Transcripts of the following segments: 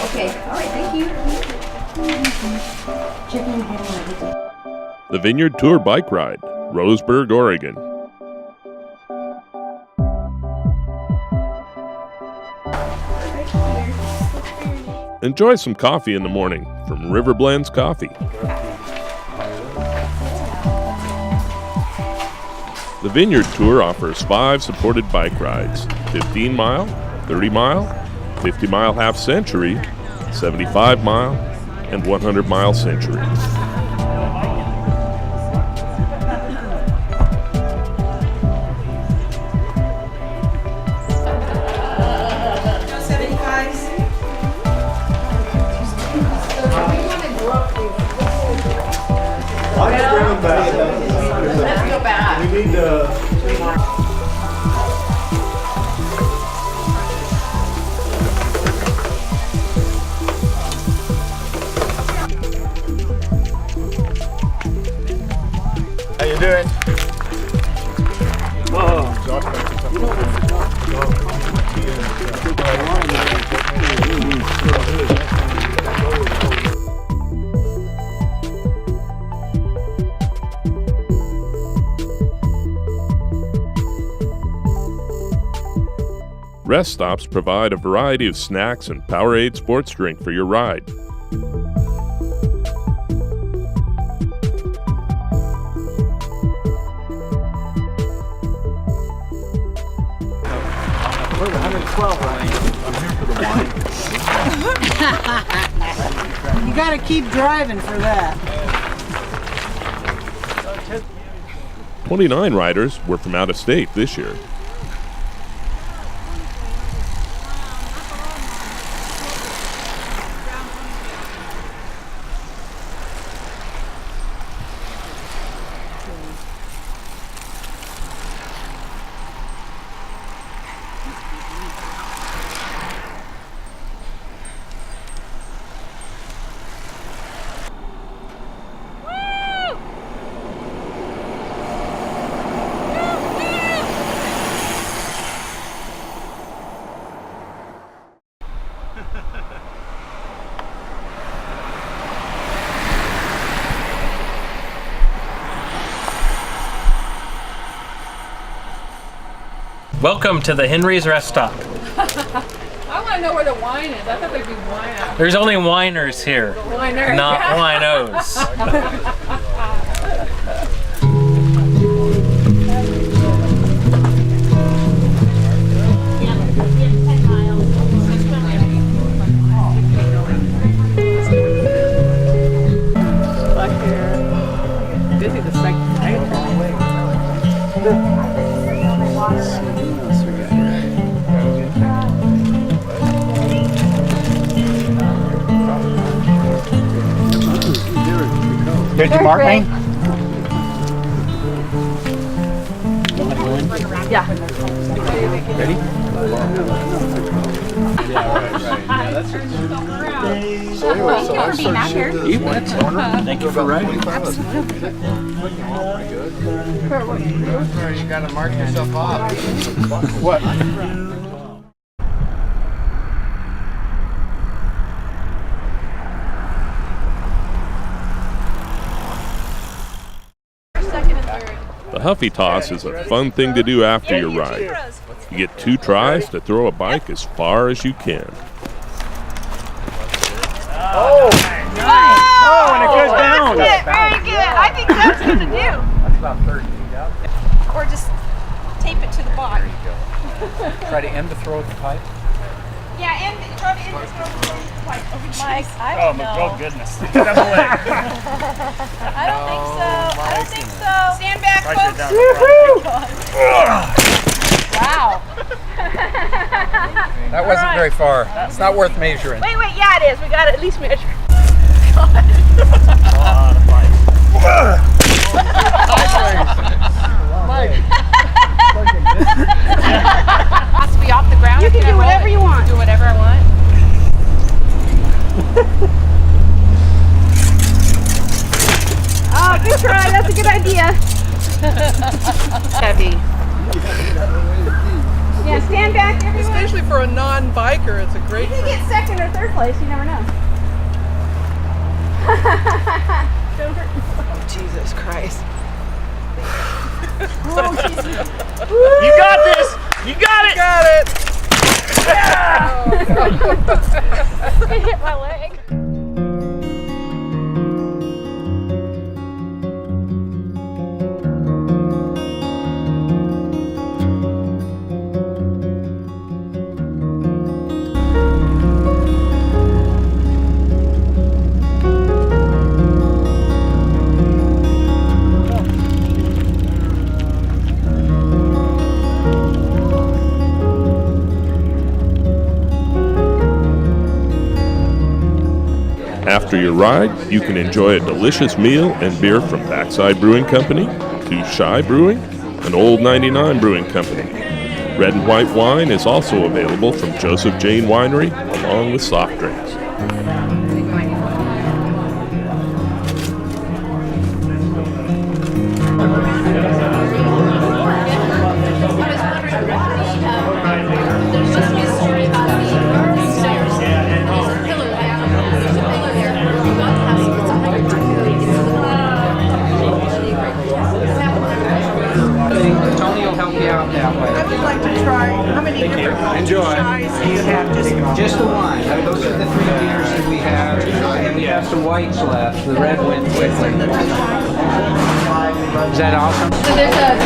Okay, all right, thank you. The Vineyard Tour Bike Ride, Roseburg, Oregon. Enjoy some coffee in the morning from River Blends Coffee. The Vineyard Tour offers 5 supported bike rides: 15-mile, 30-mile, 50-mile half century, 75-mile, and 100-mile century. Let's go back. We need to. How you doing? Rest stops provide a variety of snacks and Powerade sports drink for your ride. We're 112 running. I'm here for the wine. You gotta keep driving for that. 29 riders were from out of state this year. Welcome to the Henry's Rest Stop. I want to know where the wine is. I thought there'd be wine out. There's only winers here, Winer. not winos. This is the second. Did you mark me? Yeah. Ready? So anyway, so I started shooting this Thank you for riding. You gotta mark yourself off. What? The Huffy Toss is a fun thing to do after your ride. You get 2 tries to throw a bike as far as you can. Oh! Nice! Oh, and it goes down! That's it, very good. I think that's good to do. That's about 30 feet out. Or just tape it to the bottom. Try to end the throw at the pipe. Yeah, and try to end this one with the pipe. Mike, I don't know. Oh goodness. I don't think so. I don't think so. Stand back, folks. Wow. That wasn't very far. It's not worth measuring. Wait, yeah, it is. We got to at least measure. Has to be off the ground. You can do whatever you want. Do whatever I want. Oh, good try. That's a good idea. Heavy. Yeah, stand back, everyone. Especially for a non-biker. It's a great. You can get second or third place. You never know. Don't hurt yourself. Oh, Jesus Christ. Oh, Jesus. You got this! You got it! Got it. It hit my leg. After your ride, you can enjoy a delicious meal and beer from Backside Brewing Company, Too Shy Brewing, and Old 99 Brewing Company. Red and white wine is also available from Joseph Jane Winery, along with soft drinks. I would like to try. How many different shies do you have? Just the one. Those are the 3 beers that we have, and we have some whites left. The red went quickly. Is that awesome? So there's a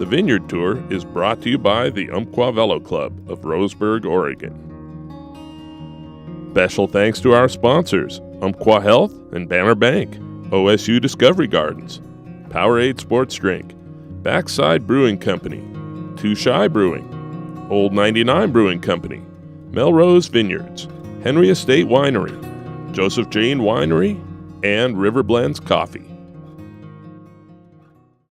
The Vineyard Tour is brought to you by the Umpqua Velo Club of Roseburg, Oregon. Special thanks to our sponsors, Umpqua Health and Banner Bank, OSU Discovery Gardens, Powerade Sports Drink, Backside Brewing Company, Too Shy Brewing, Old 99 Brewing Company, Melrose Vineyards, Henry Estate Winery, Joseph Jane Winery, and River Blends Coffee.